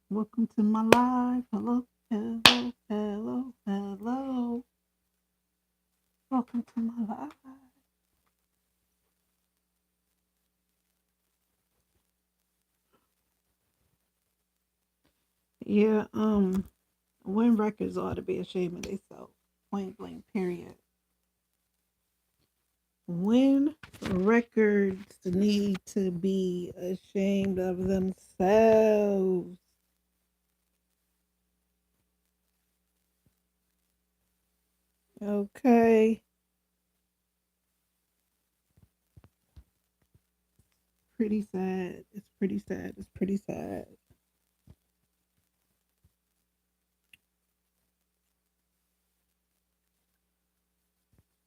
Welcome to my life. Hello, hello, hello, hello. Welcome to my life. Yeah, WYNN Records ought to be ashamed of themselves. Point blank, period. WYNN Records need to be ashamed of themselves. Okay. Pretty sad. It's pretty sad. It's pretty sad.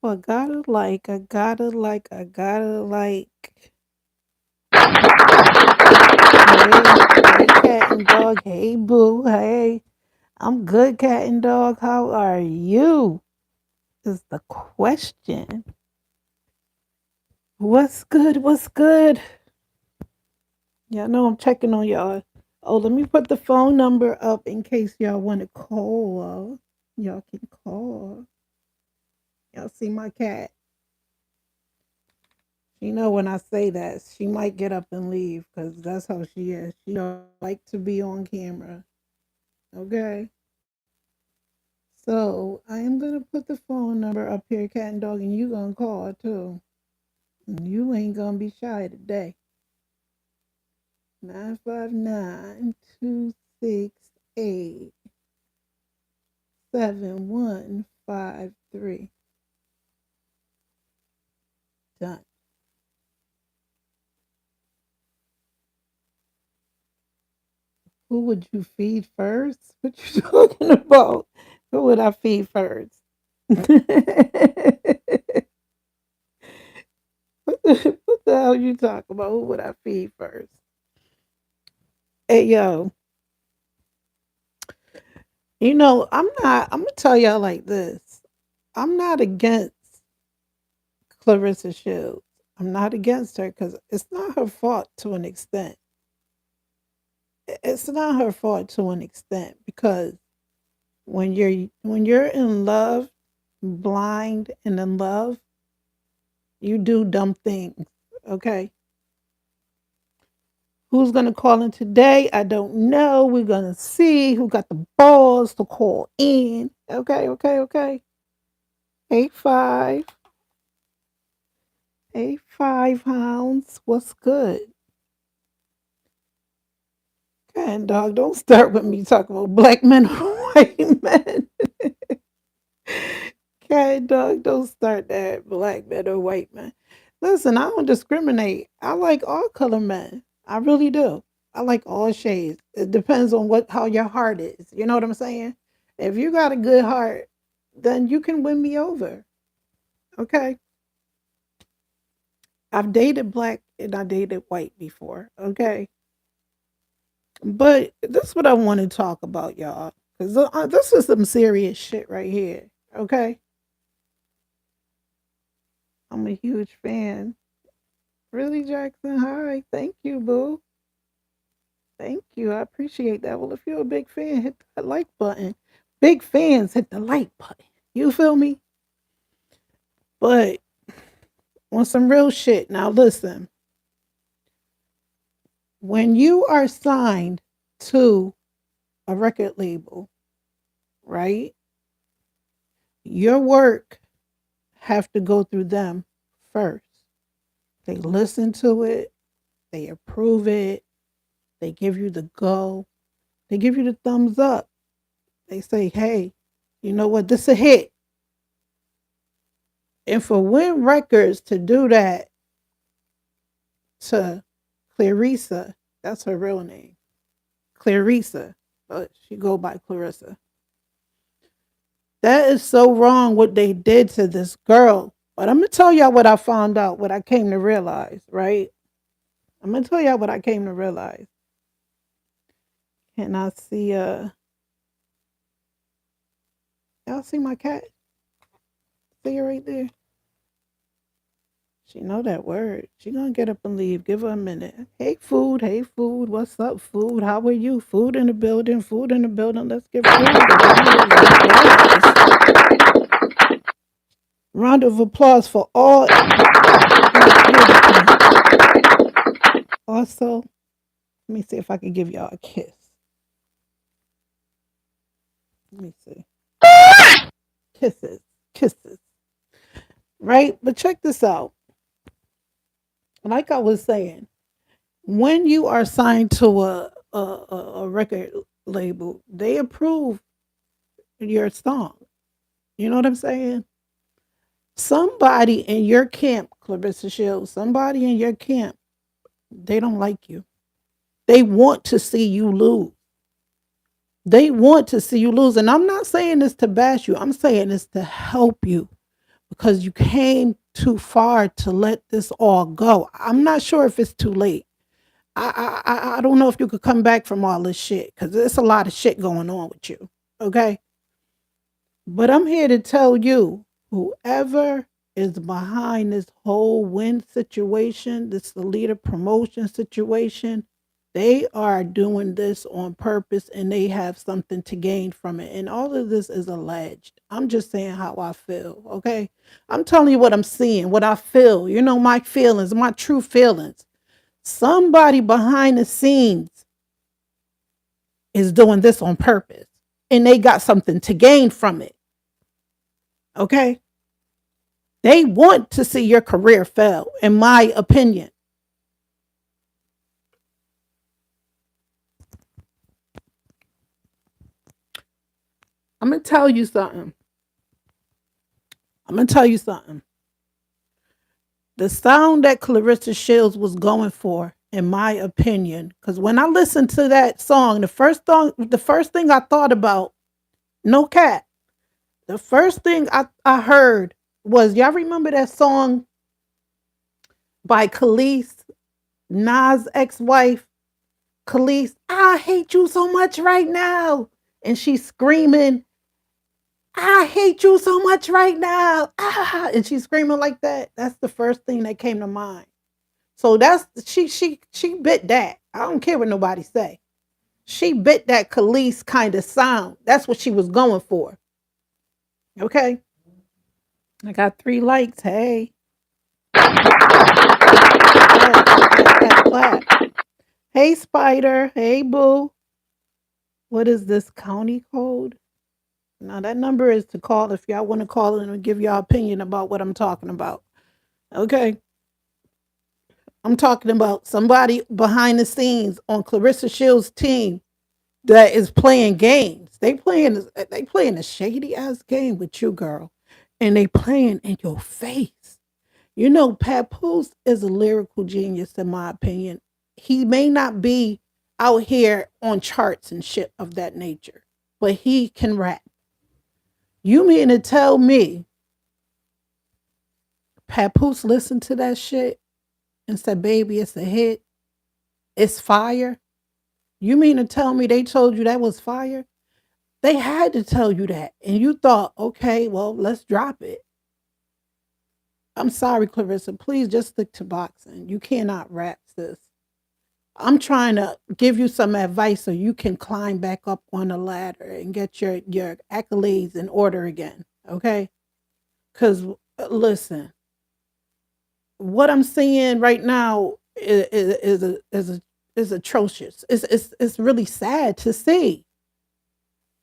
Well, I gotta like. Hey, cat and dog. Hey, boo. Hey, I'm good, cat and dog. How are you? Is the question. What's good? What's good? Y'all know I'm checking on y'all. Oh, let me put the phone number up in case y'all want to call. Y'all can call. Y'all see my cat. She know when I say that, she might get up and leave because that's how she is. She don't like to be on camera. Okay. So I am gonna put the phone number up here, cat and dog, and you gonna call too. And you ain't gonna be shy today. 959-268-7153. Done. Who would you feed first? What you talking about? Who would I feed first? What the hell you talking about? Who would I feed first? Hey yo, I'm gonna tell y'all like this. I'm not against Clarissa Shields. I'm not against her because it's not her fault to an extent. It's not her fault to an extent because when you're in love, blind and in love, you do dumb things. Okay. Who's gonna call in today? I don't know. We're gonna see who got the balls to call in. Okay, okay, okay. 85, 85 hounds. What's good? And dog, don't start with me talking about black men or white men. Okay, dog, don't start that black men or white men. Listen, I don't discriminate. I like all color men. I really do. I like all shades. It depends on what how your heart is. You know what I'm saying? If you got a good heart, then you can win me over. Okay. I've dated black and I dated white before. Okay. But this is what I want to talk about, y'all. Because this is some serious shit right here. Okay. I'm a huge fan. Really, Jackson? Hi. Thank you, boo. Thank you. I appreciate that. Well, if you're a big fan, hit that like button. Big fans hit the like button. You feel me? But on some real shit, now listen. When you are signed to a record label, right? Your work have to go through them first. They listen to it, they approve it, they give you the go, they give you the thumbs up. They say, hey, you know what, this a hit. And for WYNN Records to do that to Clarissa, that's her real name, Clarissa, but she go by Clarissa. That is so wrong what they did to this girl. But I'm gonna tell y'all what I found out, what I came to realize, right? I'm gonna tell y'all what I came to realize. And I see y'all see my cat? See her right there? She know that word. She gonna get up and leave. Give her a minute. Hey food, hey food. What's up, food? How are you? Food in the building, food in the building. Let's give food a round of applause. Round of applause for all. Here they come. Also, let me see if I can give y'all a kiss. Let me see. Kisses. Kisses. Right? But check this out. Like I was saying, when you are signed to a record label, they approve your song. You know what I'm saying? Somebody in your camp, Clarissa Shields, somebody in your camp, they don't like you. They want to see you lose. They want to see you lose. And I'm not saying this to bash you. I'm saying this to help you because you came too far to let this all go. I'm not sure if it's too late. I don't know if you could come back from all this shit because there's a lot of shit going on with you. Okay. But I'm here to tell you, whoever is behind this whole WYNN situation, this leader promotion situation, they are doing this on purpose and they have something to gain from it. And all of this is alleged. I'm just saying how I feel, okay? I'm telling you what I'm seeing, what I feel. You know, my feelings, my true feelings. Somebody behind the scenes is doing this on purpose and they got something to gain from it. Okay. They want to see your career fail, in my opinion. I'm going to tell you something. I'm going to tell you something. The sound that Clarissa Shields was going for, in my opinion, because when I listened to that song, the first thing I thought about, no cat, the first thing I heard was, y'all remember that song by Khalees, Nas' ex-wife, Khalees, I hate you so much right now. And she's screaming, I hate you so much right now. Ah, and she's screaming like that. That's the first thing that came to mind. So that's she bit that. I don't care what nobody say. She bit that Khalees kind of sound. That's what she was going for. Okay. I got 3 likes. Hey. Clap, clap. Hey, Spider. Hey, Boo. What is this county code? Now that number is to call if y'all want to call in and give y'all opinion about what I'm talking about. Okay. I'm talking about somebody behind the scenes on Clarissa Shields' team that is playing games. They playing a shady ass game with you, girl. And they playing in your face. You know, Papoose is a lyrical genius, in my opinion. He may not be out here on charts and shit of that nature, but he can rap. You mean to tell me Papoose listened to that shit and said, baby, it's a hit. It's fire. You mean to tell me they told you that was fire? They had to tell you that. And you thought, okay, well, let's drop it. I'm sorry, Clarissa. Please just stick to boxing. You cannot rap, sis. I'm trying to give you some advice so you can climb back up on the ladder and get your accolades in order again. Okay? Because listen, what I'm seeing right now is atrocious. It's really sad to see.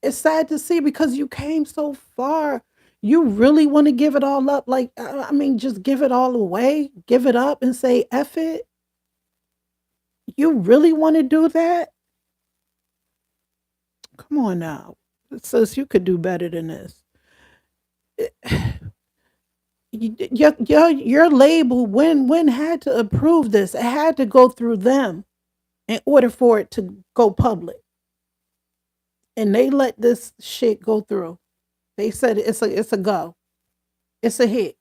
It's sad to see because you came so far. You really want to give it all up? Like, I mean, just give it all away, give it up and say F it. You really want to do that? Come on now. Sis, you could do better than this. Your label, when had to approve this. It had to go through them in order for it to go public. And they let this shit go through. They said it's a go. It's a hit.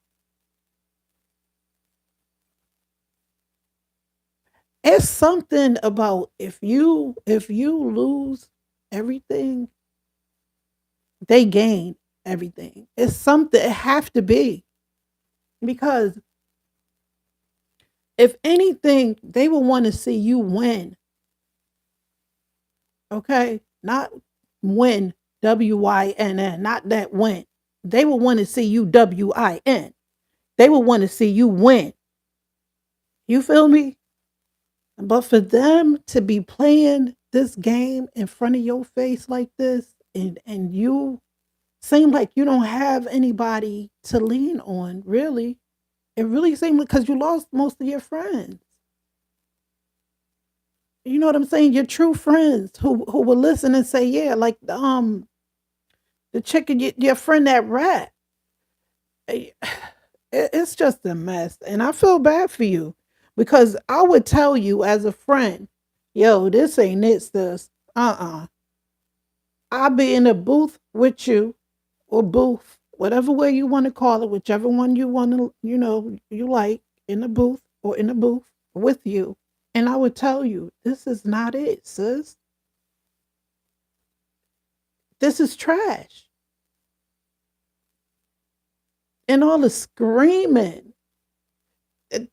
It's something about if you lose everything, they gain everything. It's something, it have to be. Because If anything, they will want to see you win. Okay, not win, WYNN, not that win. They will want to see you WIN. They will want to see you win. You feel me? But for them to be playing this game in front of your face like this, and you seem like you don't have anybody to lean on, really. It really seemed because you lost most of your friends. You know what I'm saying? Your true friends who will listen and say, yeah, like the chicken, your friend that rat. Eh, it's just a mess. And I feel bad for you because I would tell you as a friend, yo, this ain't it, sis. Uh-uh. I'll be in a booth with you or booth, whatever way you want to call it, whichever one you want to, you like, in the booth or in the booth with you. And I would tell you, this is not it, sis. This is trash. And all the screaming,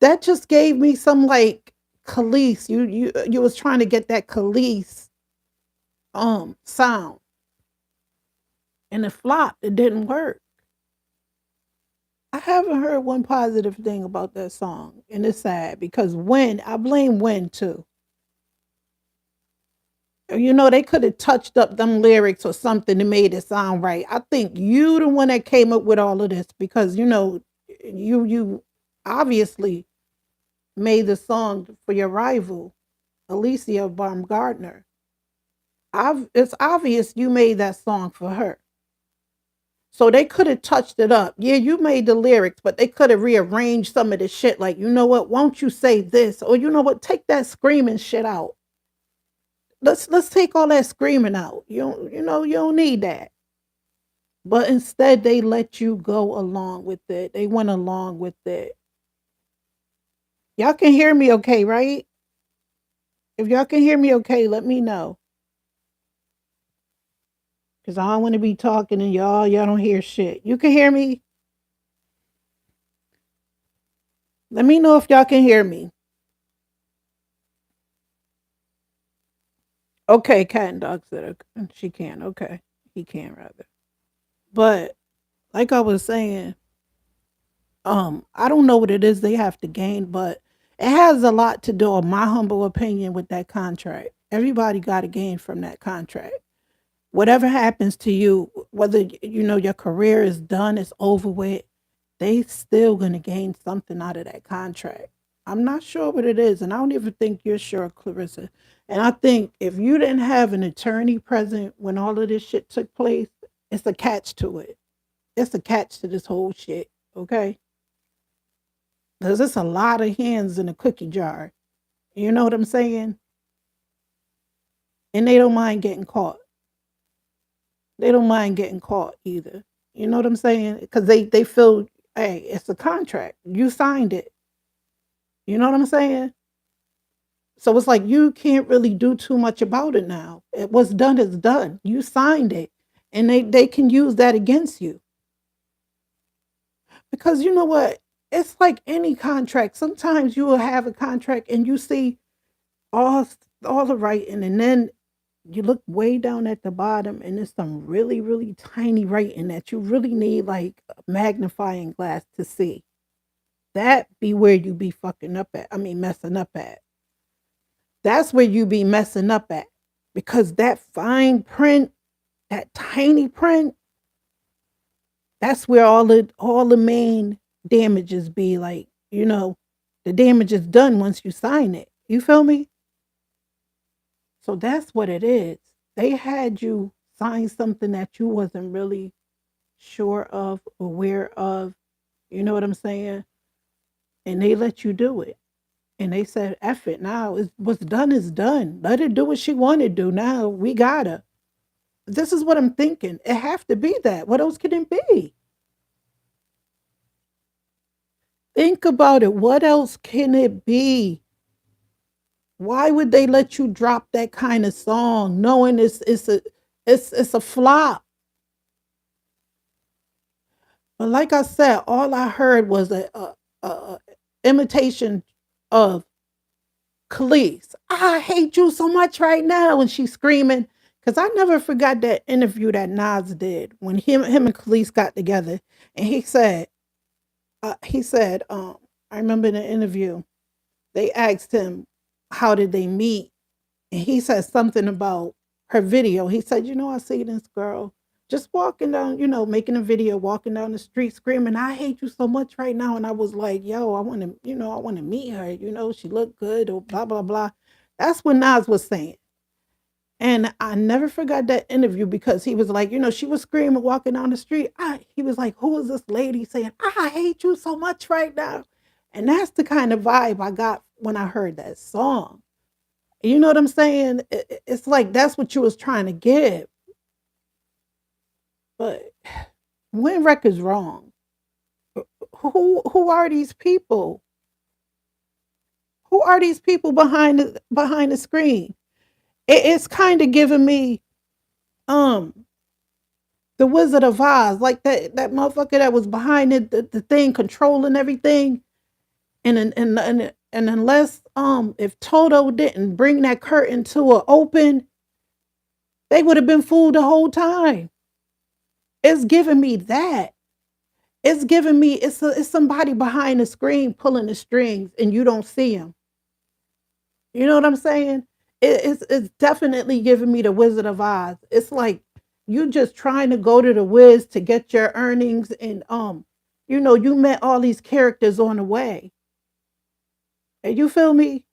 that just gave me some like Khalees. You was trying to get that Khalees sound, and it flopped. It didn't work. I haven't heard one positive thing about that song, and it's sad because when I blame when too. They could have touched up them lyrics or something to made it sound right. I think you the one that came up with all of this because you obviously made the song for your rival, Alicia Baumgartner. It's obvious you made that song for her. So they could have touched it up. Yeah, you made the lyrics, but they could have rearranged some of the shit. Like, you know what? Won't you say this? Or you know what? Take that screaming shit out. Let's take all that screaming out. You don't need that. But instead they let you go along with it. They went along with it. Y'all can hear me okay, right? If y'all can hear me okay, let me know. Cause I don't want to be talking and y'all don't hear shit. You can hear me? Let me know if y'all can hear me. Okay, cat and dog said she can. Okay. He can rather. But like I was saying, I don't know what it is they have to gain, but it has a lot to do, in my humble opinion, with that contract. Everybody got to gain from that contract. Whatever happens to you, whether your career is done, it's over with, they still gonna gain something out of that contract. I'm not sure what it is, and I don't even think you're sure, Clarissa. And I think if you didn't have an attorney present when all of this shit took place, it's a catch to it. It's a catch to this whole shit, okay? Because it's a lot of hands in a cookie jar. You know what I'm saying? And they don't mind getting caught. They don't mind getting caught either. You know what I'm saying? Because they feel, hey, it's a contract. You signed it. You know what I'm saying? So it's like you can't really do too much about it now. What's done is done. You signed it. And they can use that against you. Because you know what? It's like any contract. Sometimes you will have a contract and you see all all the writing, and then you look way down at the bottom and there's some really, really tiny writing that you really need like a magnifying glass to see. That be where you be fucking up at. I mean, messing up at. That's where you be messing up at. Because that fine print, that tiny print, that's where all the main damages be, like, the damage is done once you sign it. You feel me? So that's what it is. They had you sign something that you wasn't really sure of, aware of. You know what I'm saying? And they let you do it. And they said, F it now. What's done is done. Let her do what she wanted to do. Now we got her. This is what I'm thinking. It have to be that. What else can it be? Think about it. What else can it be? Why would they let you drop that kind of song knowing it's a flop? But like I said, all I heard was a imitation of Khalees. I hate you so much right now. And she's screaming. Because I never forgot that interview that Nas did when him and Khalees got together. And he said, I remember in the interview, they asked him, how did they meet? And he said something about her video. He said, I see this girl just walking down, making a video, walking down the street screaming, I hate you so much right now. And I was like, yo, I want to meet her. She looked good or blah, blah, blah. That's what Nas was saying. And I never forgot that interview because he was like, she was screaming, walking down the street. He was like, who is this lady saying, I hate you so much right now? And that's the kind of vibe I got when I heard that song. You know what I'm saying? It's like that's what you was trying to give. But WYNN Record's wrong. Who are these people? Who are these people behind the screen? It's kind of giving me um the Wizard of Oz, like that motherfucker that was behind it, the thing controlling everything. And unless if Toto didn't bring that curtain to an open, they would have been fooled the whole time. It's giving me that. It's giving me it's somebody behind the screen pulling the strings and you don't see him. You know what I'm saying? It's definitely giving me the Wizard of Oz. It's like you just trying to go to the Wiz to get your earnings, and you met all these characters on the way. And you feel me?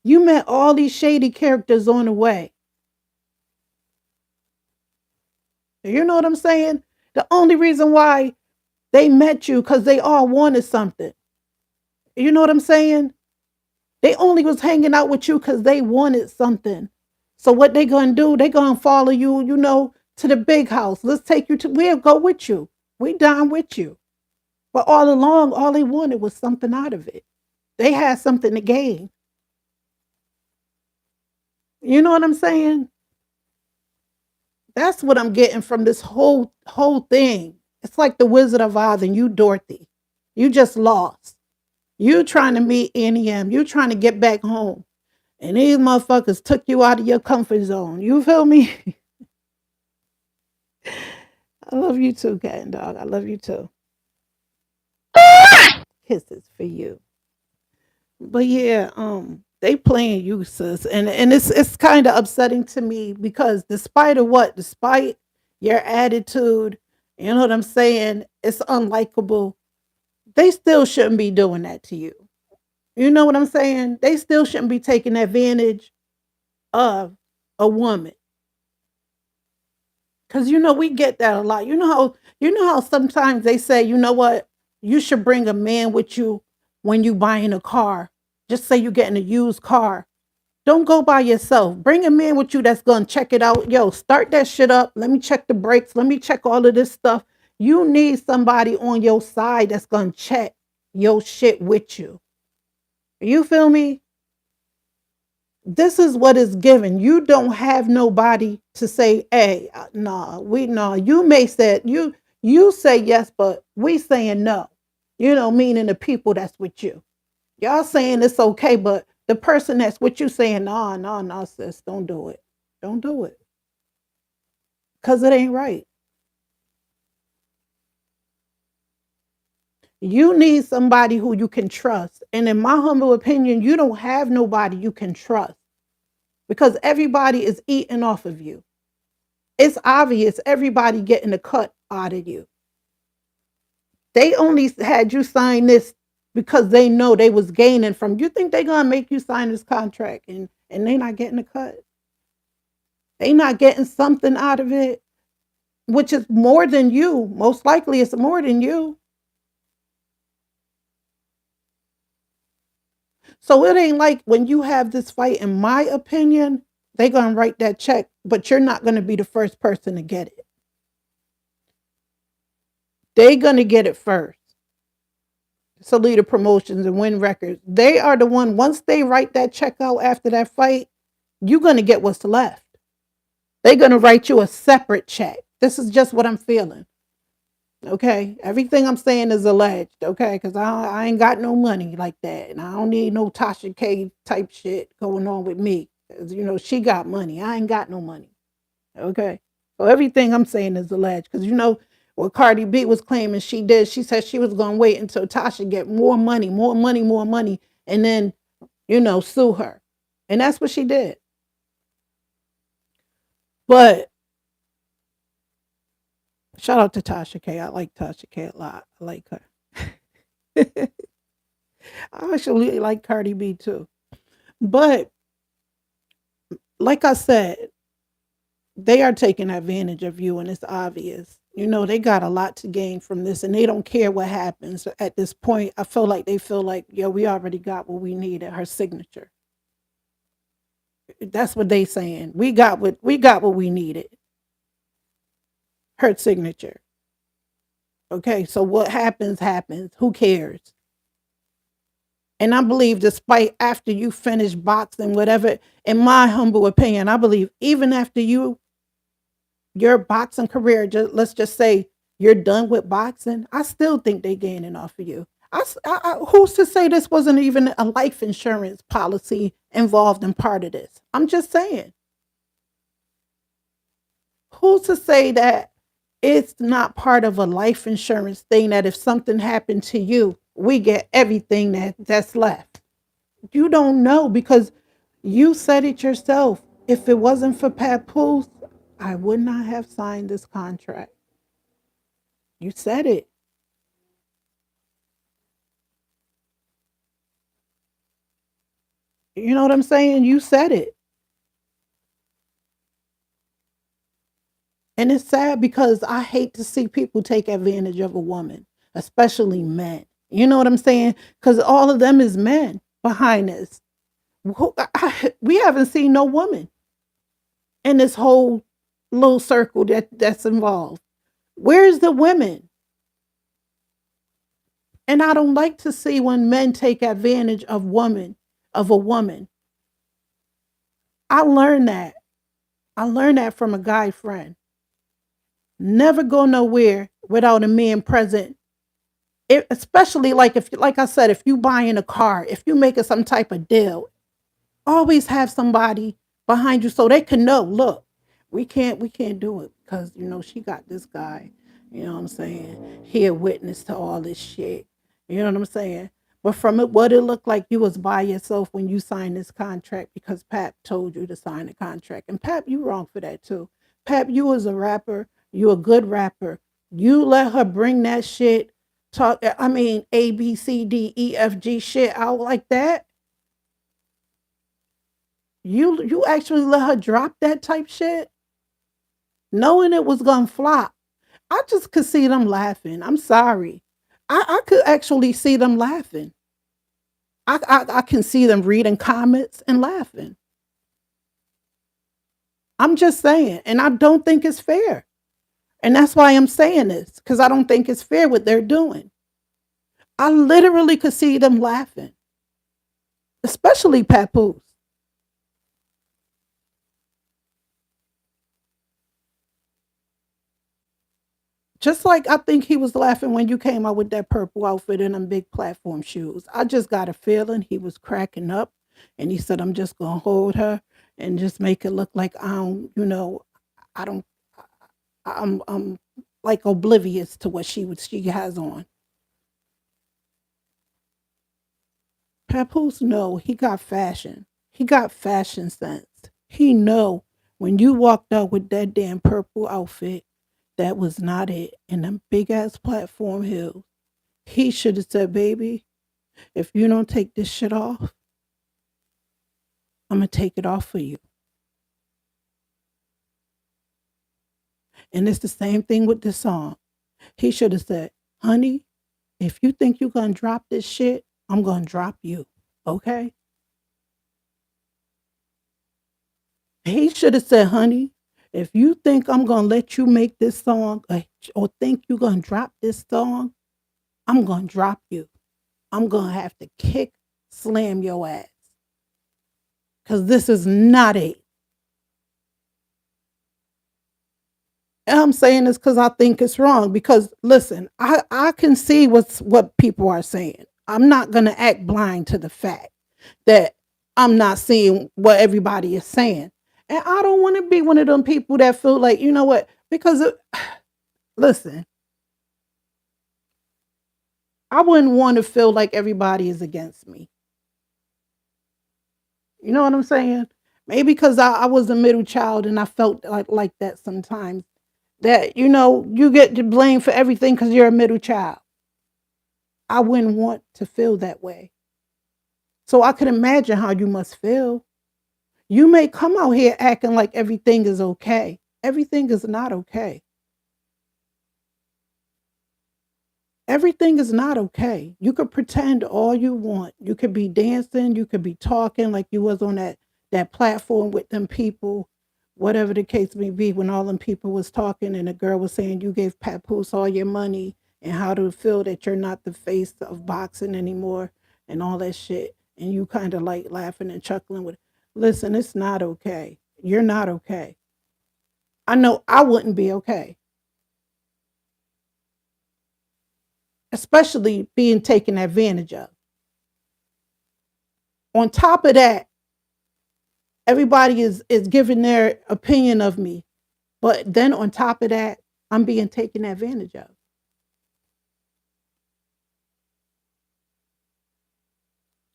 You met all these shady characters on the way. You know what I'm saying? The only reason why they met you because they all wanted something. You know what I'm saying? They only was hanging out with you because they wanted something. So what they gonna do? They gonna follow you, to the big house. Let's take you to. We'll go with you. We dine with you. But all along, all they wanted was something out of it. They had something to gain. You know what I'm saying? That's what I'm getting from this whole thing. It's like the Wizard of Oz and you, Dorothy. You just lost. You trying to meet Annie M. You trying to get back home. And these motherfuckers took you out of your comfort zone. You feel me? I love you too, cat and dog. I love you too. Kisses for you. But yeah, they playing you, sis. And it's kind of upsetting to me because despite of what, despite your attitude, you know what I'm saying? It's unlikable. They still shouldn't be doing that to you. You know what I'm saying? They still shouldn't be taking advantage of a woman. Cause we get that a lot. You know how sometimes they say, you know what, you should bring a man with you when you buying a car. Just say you're getting a used car. Don't go by yourself. Bring a man with you that's gonna check it out. Yo, start that shit up. Let me check the brakes. Let me check all of this stuff. You need somebody on your side that's gonna check your shit with you. You feel me? This is what is given. You don't have nobody to say, hey, nah. You may say you say yes, but we saying no. Meaning the people that's with you. Y'all saying it's okay, but the person that's with you saying, nah, sis, don't do it. Don't do it. Cause it ain't right. You need somebody who you can trust. And in my humble opinion, you don't have nobody you can trust because everybody is eating off of you. It's obvious everybody getting a cut out of you. They only had you sign this because they know they was gaining from you. Think they gonna make you sign this contract and they not getting a cut? They not getting something out of it, which is more than you. Most likely it's more than you. So it ain't like when you have this fight, in my opinion, they gonna write that check, but you're not gonna be the first person to get it. They gonna get it first. Salida Promotions and WYNN Records. They are the one, once they write that check out after that fight, you're gonna get what's left. They're gonna write you a separate check. This is just what I'm feeling. Okay, everything I'm saying is alleged. Okay, because I ain't got no money like that, and I don't need no Tasha K type shit going on with me. 'Cause, she got money. I ain't got no money. Okay, so everything I'm saying is alleged. Because what Cardi B was claiming she did. She said she was gonna wait until Tasha get more money, more money, more money, and then sue her, and that's what she did. But shout out to Tasha K. I like Tasha K a lot. I like her. I actually like Cardi B too. But like I said, they are taking advantage of you, and it's obvious. They got a lot to gain from this, and they don't care what happens at this point. I feel like they feel like, yeah, we already got what we needed. Her signature. That's what they saying. We got what we needed. Her signature. Okay, so what happens happens. Who cares? And I believe, despite after you finish boxing, whatever, in my humble opinion, I believe even after your boxing career, let's just say you're done with boxing, I still think they gaining off of you. Who's to say this wasn't even a life insurance policy involved in part of this? I'm just saying. Who's to say that it's not part of a life insurance thing that if something happened to you, we get everything that's left? You don't know because you said it yourself. If it wasn't for Papoose, I would not have signed this contract. You said it. You know what I'm saying? You said it. And it's sad because I hate to see people take advantage of a woman, especially men. You know what I'm saying? Because all of them is men behind this. We haven't seen no woman in this whole little circle that's involved. Where's the women? And I don't like to see when men take advantage of a woman. I learned that. I learned that from a guy friend. Never go nowhere without a man present. Especially like I said, if you buying a car, if you making some type of deal, always have somebody behind you so they can know, look, we can't do it because she got this guy, what I'm saying, he a witness to all this shit. You know what I'm saying? But from what it looked like, you was by yourself when you signed this contract because Pap told you to sign the contract. And Pap, you wrong for that too. Pap, you was a rapper, you a good rapper. You let her bring that shit, talk, I mean, ABCDEFG shit out like that. You actually let her drop that type shit, knowing it was gonna flop. I just could see them laughing. I'm sorry. I could actually see them laughing. I can see them reading comments and laughing. I'm just saying, and I don't think it's fair. And that's why I'm saying this, because I don't think it's fair what they're doing. I literally could see them laughing, especially Papoose. Just like I think he was laughing when you came out with that purple outfit and them big platform shoes. I just got a feeling he was cracking up and he said, I'm just gonna hold her and just make it look like I don't I'm like oblivious to what she has on. Papoose know he got fashion. He got fashion sense. He know when you walked out with that damn purple outfit, that was not it. And them big ass platform heels. He should have said, baby, if you don't take this shit off, I'm gonna take it off for you. And it's the same thing with this song. He should have said, honey, if you think you're gonna drop this shit, I'm gonna drop you. Okay? He should have said, honey, if you think I'm gonna let you make this song or think you're gonna drop this song, I'm gonna drop you. I'm gonna have to kick, slam your ass. Cause this is not it. And I'm saying this because I think it's wrong. Because listen, I can see what people are saying. I'm not gonna act blind to the fact that I'm not seeing what everybody is saying. And I don't want to be one of them people that feel like, you know what, because listen, I wouldn't want to feel like everybody is against me. You know what I'm saying? Maybe because I was a middle child and I felt like that sometimes. That, you get to blame for everything because you're a middle child. I wouldn't want to feel that way. So I can imagine how you must feel. You may come out here acting like everything is okay. Everything is not okay. Everything is not okay. You could pretend all you want. You could be dancing, you could be talking like you was on that platform with them people, whatever the case may be, when all them people was talking and the girl was saying you gave Papoose all your money and how to feel that you're not the face of boxing anymore and all that shit. And you kind of like laughing and chuckling with, listen, it's not okay. You're not okay. I know I wouldn't be okay, especially being taken advantage of. On top of that, everybody is giving their opinion of me, but then on top of that, I'm being taken advantage of.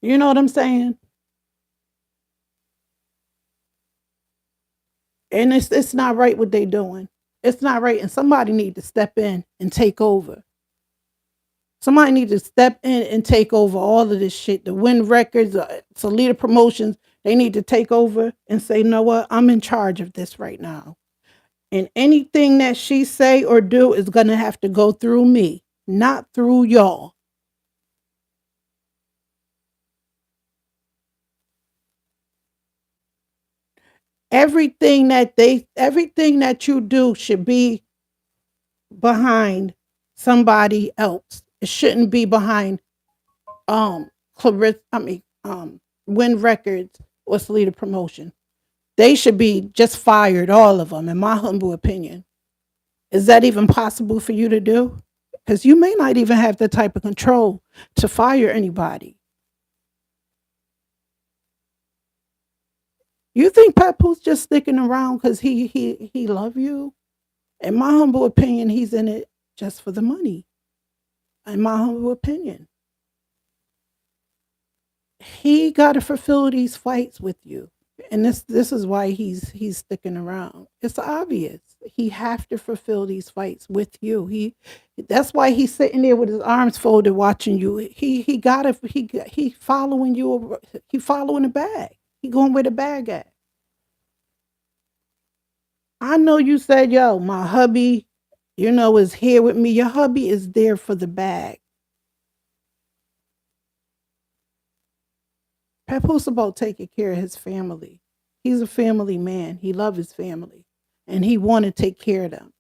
You know what I'm saying? And it's not right what they doing. It's not right, and somebody need to step in and take over. Somebody need to step in and take over all of this shit. The WYNN Records, Salida Promotions, they need to take over and say, you know what? I'm in charge of this right now. And anything that she say or do is gonna have to go through me, not through y'all. Everything that you do should be behind somebody else. It shouldn't be behind Clarissa, WYNN Records or Salida Promotion. They should be just fired, all of them, in my humble opinion. Is that even possible for you to do? Because you may not even have the type of control to fire anybody. You think Papoose just sticking around because he love you? In my humble opinion, he's in it just for the money. In my humble opinion, he got to fulfill these fights with you, and this is why he's sticking around. It's obvious he have to fulfill these fights with you. That's why he's sitting there with his arms folded watching you. He got to he following you. He following the bag. He going where the bag at. I know you said, yo, my hubby, is here with me. Your hubby is there for the bag. Papoose about taking care of his family. He's a family man. He loves his family. And he want to take care of them.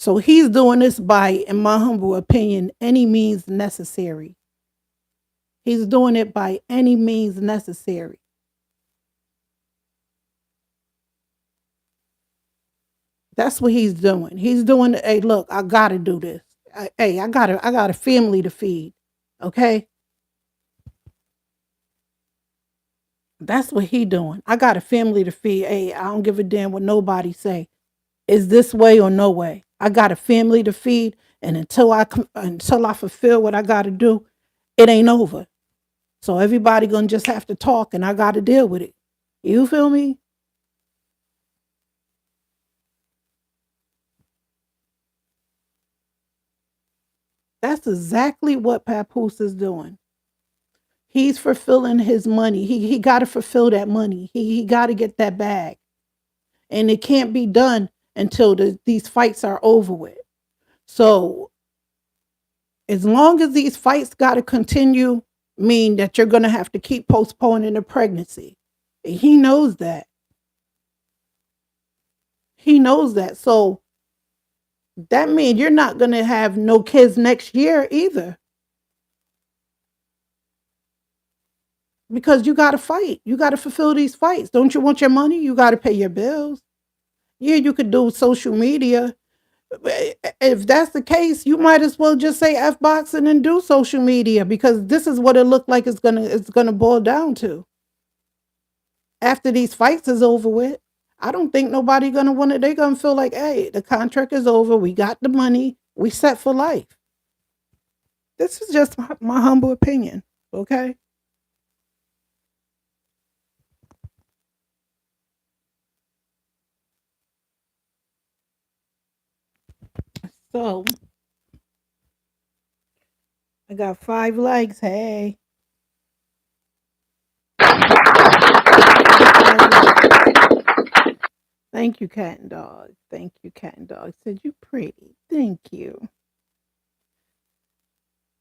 So he's doing this by, in my humble opinion, any means necessary. He's doing it by any means necessary. That's what he's doing. He's doing, hey, look, I gotta do this. Hey, I got a family to feed. Okay? That's what he doing. I got a family to feed. Hey, I don't give a damn what nobody say. Is this way or no way? I got a family to feed, and until I fulfill what I got to do, it ain't over. So everybody gonna just have to talk, and I got to deal with it. You feel me? That's exactly what Papoose is doing. He's fulfilling his money. He got to fulfill that money. He got to get that bag, and it can't be done until these fights are over with. So as long as these fights got to continue, mean that you're going to have to keep postponing the pregnancy. He knows that. He knows that. So that means you're not going to have no kids next year either, because you got to fight. You got to fulfill these fights. Don't you want your money? You got to pay your bills. Yeah, you could do social media. If that's the case, you might as well just say F boxing and do social media, because this is what it looked like it's gonna boil down to after these fights is over with. I don't think nobody gonna want it. They gonna feel like, hey, the contract is over. We got the money. We set for life. This is just my humble opinion. Okay. So I got 5 legs. Hey, I got 5 legs. Thank you, cat and dog. Thank you, cat and dog. Said you pretty. Thank you.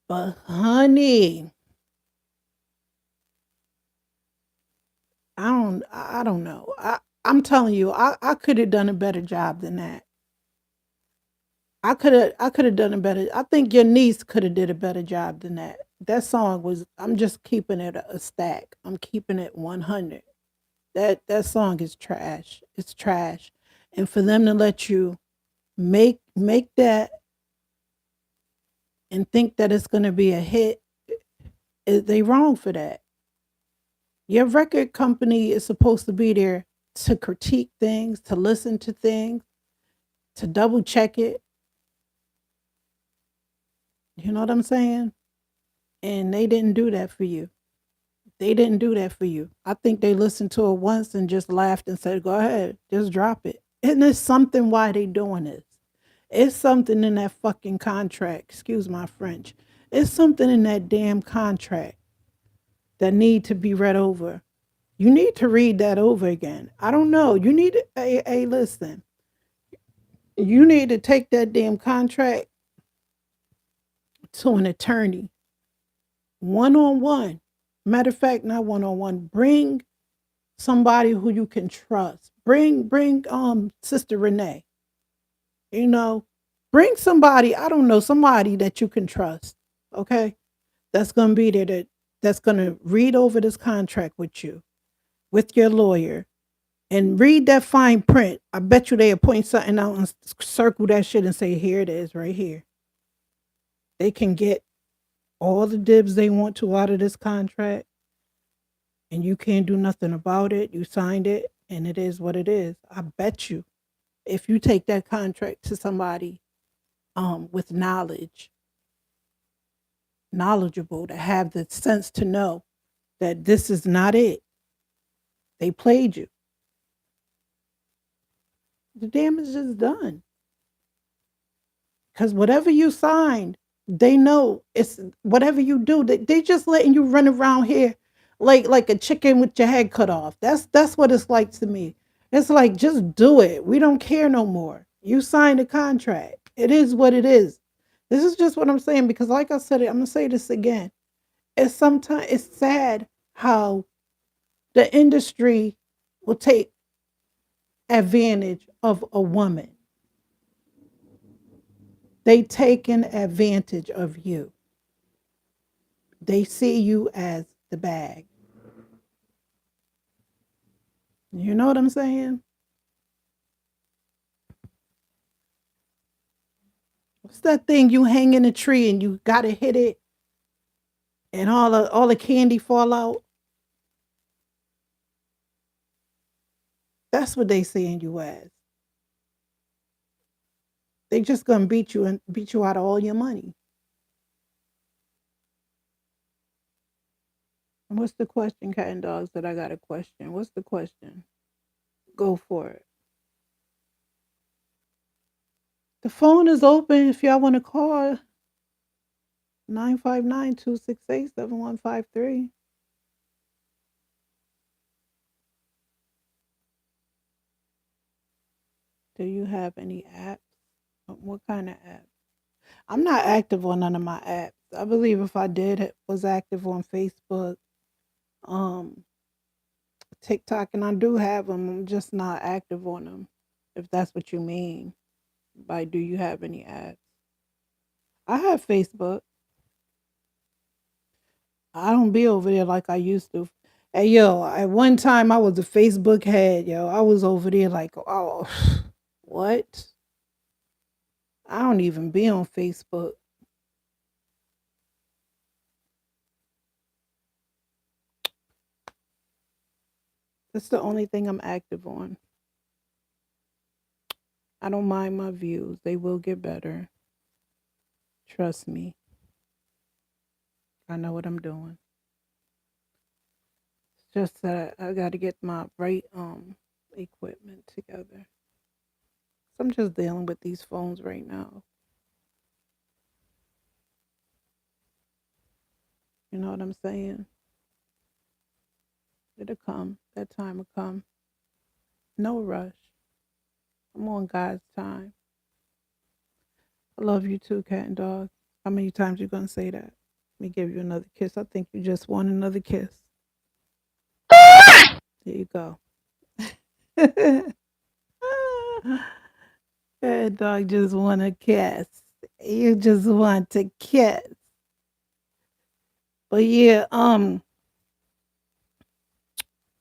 But honey, I don't know. I'm telling you, I could have done a better job than that. I could have done a better. I think your niece could have did a better job than that. That song was. I'm just keeping it a stack. I'm keeping it 100. That song is trash. It's trash. And for them to let you make that and think that it's going to be a hit, they wrong for that. Your record company is supposed to be there to critique things, to listen to things, to double check it. You know what I'm saying? And they didn't do that for you. They didn't do that for you. I think they listened to it once and just laughed and said, "Go ahead, just drop it." And there's something why they doing this. It's something in that fucking contract. Excuse my French. It's something in that damn contract that need to be read over. You need to read that over again. I don't know. You need a listen. You need to take that damn contract to an attorney, one on one. Matter of fact, not one on one. Bring somebody who you can trust. Bring Sister Renee. You know, bring somebody, I don't know, somebody that you can trust. Okay? That's gonna be there that's gonna read over this contract with you, with your lawyer, and read that fine print. I bet you they point something out and circle that shit and say, here it is, right here. They can get all the dibs they want to out of this contract, and you can't do nothing about it. You signed it, and it is what it is. I bet you, if you take that contract to somebody with knowledgeable, to have the sense to know that this is not it. They played you. The damage is done. Because whatever you signed, they know it's whatever you do. They just letting you run around here like a chicken with your head cut off. That's what it's like to me. It's like, just do it. We don't care no more. You signed a contract. It is what it is. This is just what I'm saying, because like I said, I'm gonna say this again. It's sad how the industry will take advantage of a woman. They taking advantage of you. They see you as the bag. You know what I'm saying? What's that thing you hang in a tree and you gotta hit it and all the candy fall out? That's what they seeing you as. They just gonna beat you and beat you out of all your money. And what's the question, cat and dogs? That I got a question. What's the question? Go for it. The phone is open if y'all want to call. 959-268-7153. Do you have any apps? What kind of apps? I'm not active on none of my apps. I believe if I did was active on Facebook, um, TikTok, and I do have them. I'm just not active on them. If that's what you mean by do you have any apps? I have Facebook. I don't be over there like I used to. Hey, yo, at one time I was a Facebook head, yo. I was over there like, oh, what? I don't even be on Facebook. That's the only thing I'm active on. I don't mind my views. They will get better. Trust me. I know what I'm doing. It's just that I got to get my right equipment together. So I'm just dealing with these phones right now. You know what I'm saying? It'll come. That time will come. No rush. I'm on God's time. I love you too, cat and dog. How many times you gonna say that? Let me give you another kiss. I think you just want another kiss. There you go. Cat dog just want a kiss. You just want to kiss. But yeah,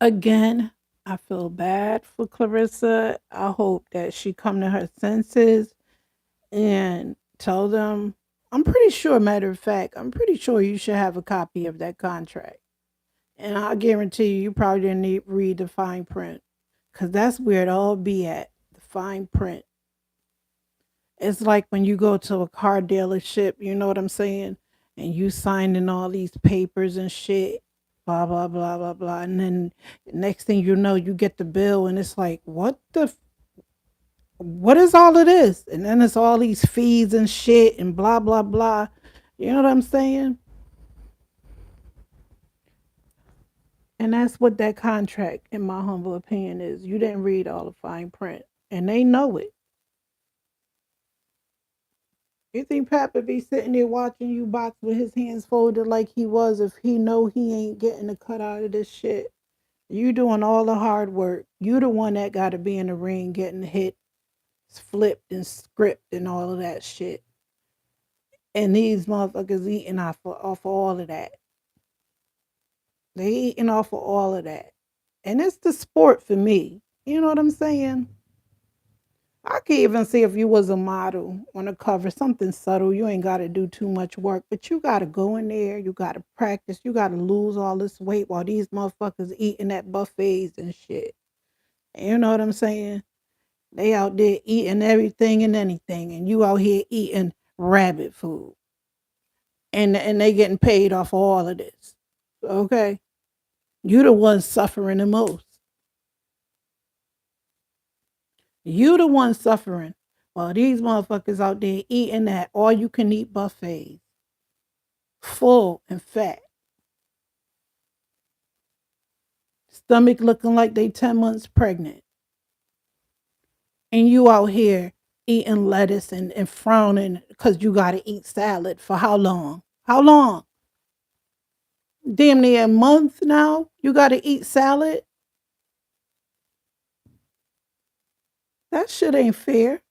again, I feel bad for Clarissa. I hope that she come to her senses and tell them. I'm pretty sure, matter of fact, I'm pretty sure you should have a copy of that contract. And I guarantee you, you probably didn't read the fine print because that's where it all be at, the fine print. It's like when you go to a car dealership, you know what I'm saying? And you signing all these papers and shit, blah, blah, blah, blah, blah. And then next thing you know, you get the bill and it's like, what is all of this? And then it's all these fees and shit and blah, blah, blah. You know what I'm saying? And that's what that contract, in my humble opinion, is. You didn't read all the fine print, and they know it. You think Papa be sitting there watching you box with his hands folded like he was if he know he ain't getting a cut out of this shit? You doing all the hard work. You the one that got to be in the ring getting hit, flipped, and script and all of that shit. And these motherfuckers eating off of all of that. They eating off of all of that. And it's the sport for me. You know what I'm saying? I could even see if you was a model on a cover, something subtle. You ain't got to do too much work, but you got to go in there. You got to practice. You got to lose all this weight while these motherfuckers eating at buffets and shit. You know what I'm saying? They out there eating everything and anything, and you out here eating rabbit food, and they getting paid off all of this. Okay, you the one suffering the most. You the one suffering while these motherfuckers out there eating at all you can eat buffets, full and fat, stomach looking like they 10 months pregnant. And you out here eating lettuce and frowning because you got to eat salad for how long? How long? Damn near a month now? You got to eat salad? That shit ain't fair.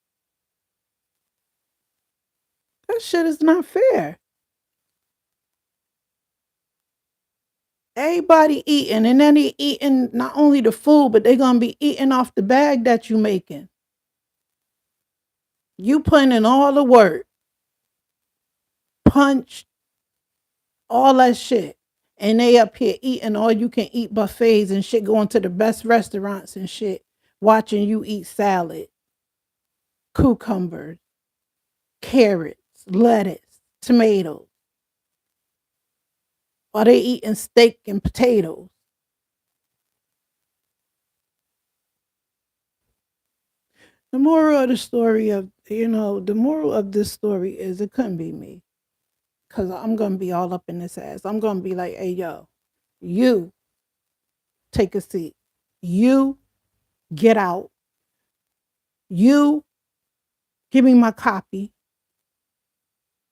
That shit is not fair. Everybody eating, and then they eating not only the food, but they gonna be eating off the bag that you making. You putting in all the work, punch, all that shit. And they up here eating all you can eat buffets and shit, going to the best restaurants and shit, watching you eat salad, cucumbers, carrots, lettuce, tomatoes. Or they eating steak and potatoes. The moral of the story the moral of this story is it couldn't be me. Cause I'm gonna be all up in this ass. I'm gonna be like, hey yo, you take a seat. You get out. You give me my copy.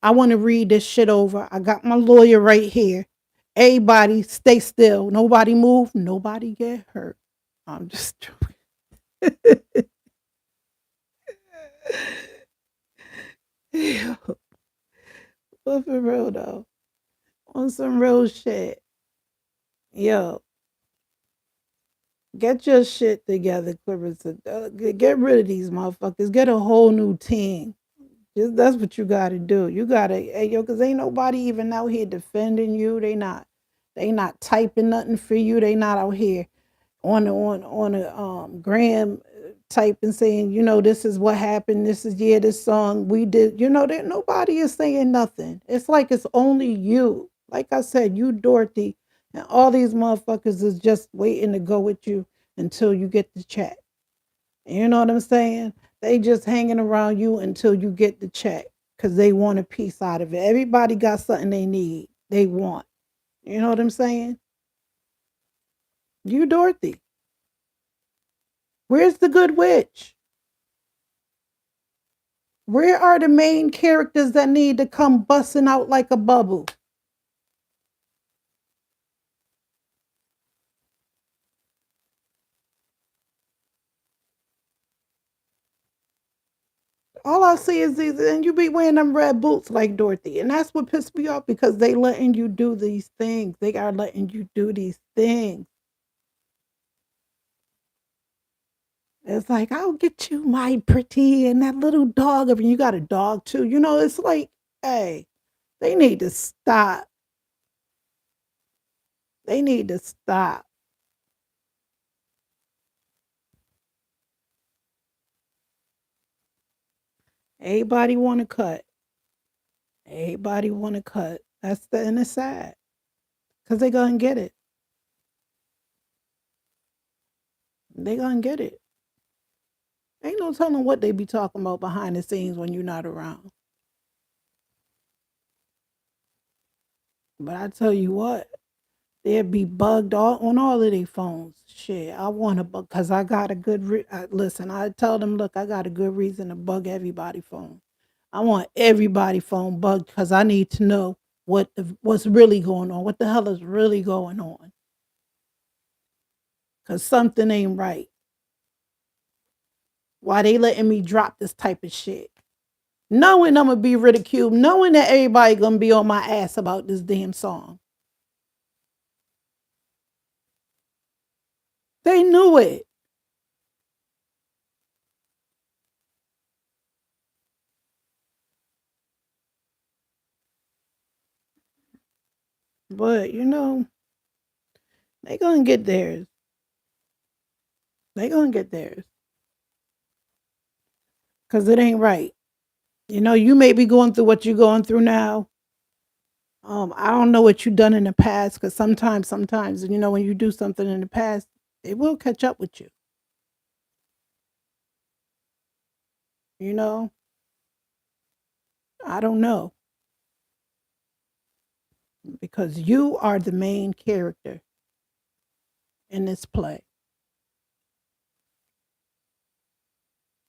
I want to read this shit over. I got my lawyer right here. Everybody stay still. Nobody move. Nobody get hurt. I'm just joking. But for real though, on some real shit, yo. Get your shit together, Clarissa. Get rid of these motherfuckers. Get a whole new team. Just, that's what you got to do. You got to, hey, yo, because ain't nobody even out here defending you. They not typing nothing for you. They not out here on a gram typing saying, you know, this is what happened. This is this song we did. You know that nobody is saying nothing. It's like it's only you. Like I said, you Dorothy, and all these motherfuckers is just waiting to go with you until you get the check. You know what I'm saying? They just hanging around you until you get the check because they want a piece out of it. Everybody got something they need, they want. You know what I'm saying? You Dorothy. Where's the good witch? Where are the main characters that need to come busting out like a bubble? All I see is these, and you be wearing them red boots like Dorothy. And that's what pissed me off because they letting you do these things. They are letting you do these things. It's like, I'll get you, my pretty, and that little dog. If you got a dog too, you know, it's like, hey, they need to stop. They need to stop. Everybody want to cut. Everybody want to cut. That's the and it's sad because they gonna get it. They gonna get it. Ain't no telling what they be talking about behind the scenes when you're not around. But I tell you what, they'd be bugged all on all of their phones. Shit, I want to bug because I got a good. Listen, I tell them, look, I got a good reason to bug everybody phone. I want everybody phone bugged because I need to know what's really going on. What the hell is really going on? Because something ain't right. Why they letting me drop this type of shit? Knowing I'm gonna be ridiculed, knowing that everybody gonna be on my ass about this damn song. They knew it. But you know, they gonna get theirs. They gonna get theirs. Cause it ain't right. You know, you may be going through what you're going through now. I don't know what you've done in the past, because sometimes, you know, when you do something in the past, it will catch up with you. You know, I don't know. Because you are the main character in this play.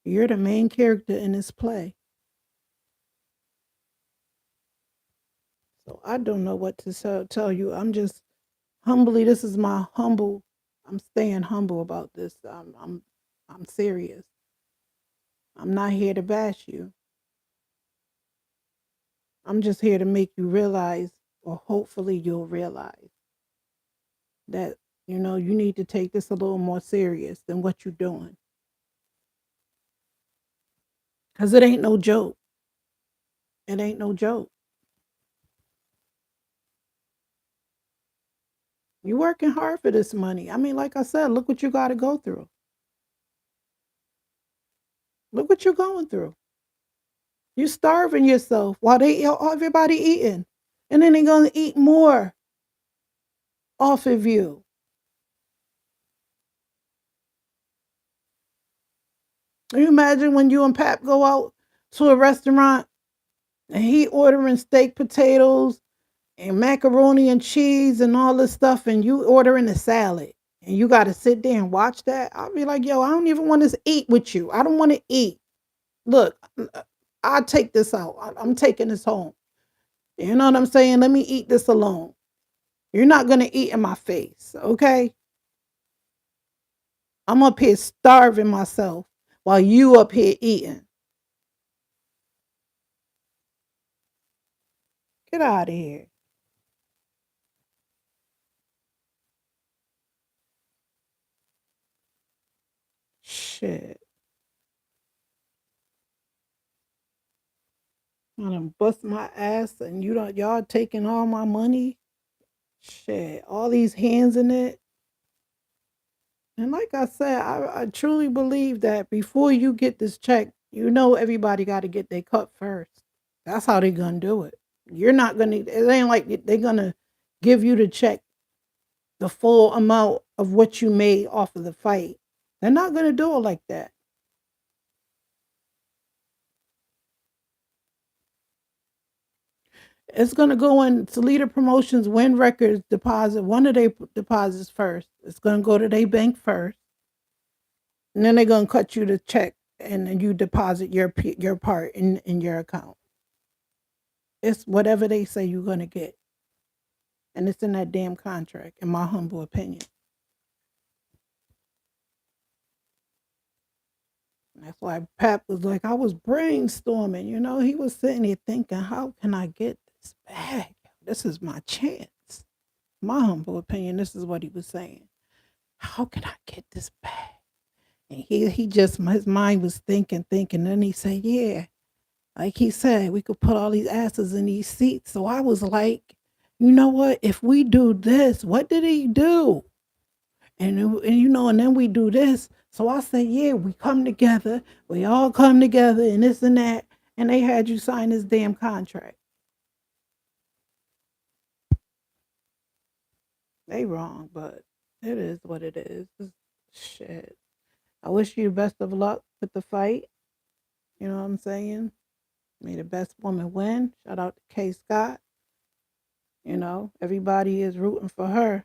You're the main character in this play. So I don't know what to tell you. I'm just humbly, this is my humble, I'm staying humble about this. I'm serious. I'm not here to bash you. I'm just here to make you realize, or hopefully you'll realize, that, you know, you need to take this a little more serious than what you're doing. Because it ain't no joke. It ain't no joke. You're working hard for this money. I mean, like I said, look what you got to go through. Look what you're going through. You're starving yourself while everybody eating. And then they're going to eat more off of you. Can you imagine when you and Pap go out to a restaurant and he ordering steak, potatoes, and macaroni and cheese and all this stuff, and you ordering a salad, and you got to sit there and watch that? I'll be like, yo, I don't even want to eat with you. I don't want to eat. Look, I'll take this out. I'm taking this home. You know what I'm saying? Let me eat this alone. You're not going to eat in my face, okay? I'm up here starving myself while you up here eating. Get out of here. Shit. I done bust my ass and y'all taking all my money. Shit. All these hands in it. And like I said, I truly believe that before you get this check, everybody got to get their cut first. That's how they gonna do it. You're not gonna. It ain't like they're gonna give you the check, the full amount of what you made off of the fight. They're not gonna do it like that. It's gonna go in Toledo Promotions Win Records deposit one of their deposits first. It's gonna go to their bank first, and then they're gonna cut you the check, and then you deposit your part in your account. It's whatever they say you're gonna get, and it's in that damn contract. In my humble opinion, and that's why Pap was like, I was brainstorming. He was sitting there thinking, how can I get this back? This is my chance. My humble opinion, this is what he was saying. How can I get this back? And he just his mind was thinking. Then he said, yeah, like he said, we could put all these asses in these seats. So I was like, you know what? If we do this, what did he do? And then we do this. So I said, yeah, we come together. We all come together and this and that. And they had you sign this damn contract. They wrong, but it is what it is. Shit. I wish you the best of luck with the fight. You know what I'm saying? May the best woman win. Shout out to K Scott. Everybody is rooting for her.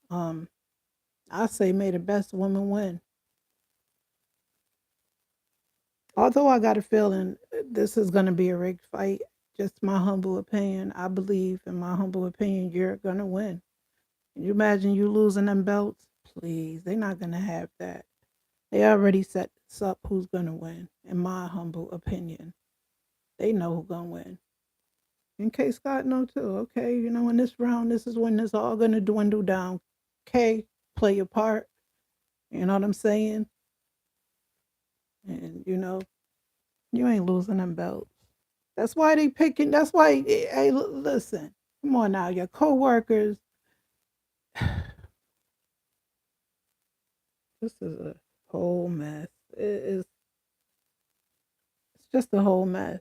Um, I say may the best woman win. Although I got a feeling this is going to be a rigged fight, just my humble opinion. I believe, in my humble opinion, you're going to win. Can you imagine you losing them belts? Please, they're not going to have that. They already set this up who's going to win, in my humble opinion. They know who's going to win. In case Scott know too. Okay, in this round, this is when it's all going to dwindle down. Okay, play your part. You know what I'm saying? And, you ain't losing them belts. That's why they picking. That's why. Hey, listen. Come on now, your coworkers. This is a whole mess. It's just a whole mess.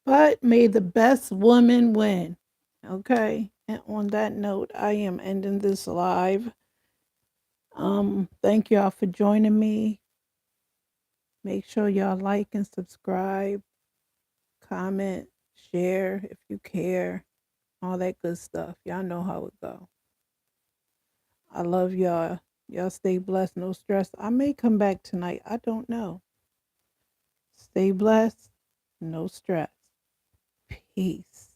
But may the best woman win. Okay. And on that note, I am ending this live. Thank y'all for joining me. Make sure y'all like and subscribe, comment, share if you care, all that good stuff. Y'all know how it go. I love y'all. Y'all stay blessed, no stress. I may come back tonight. I don't know. Stay blessed, no stress. Peace.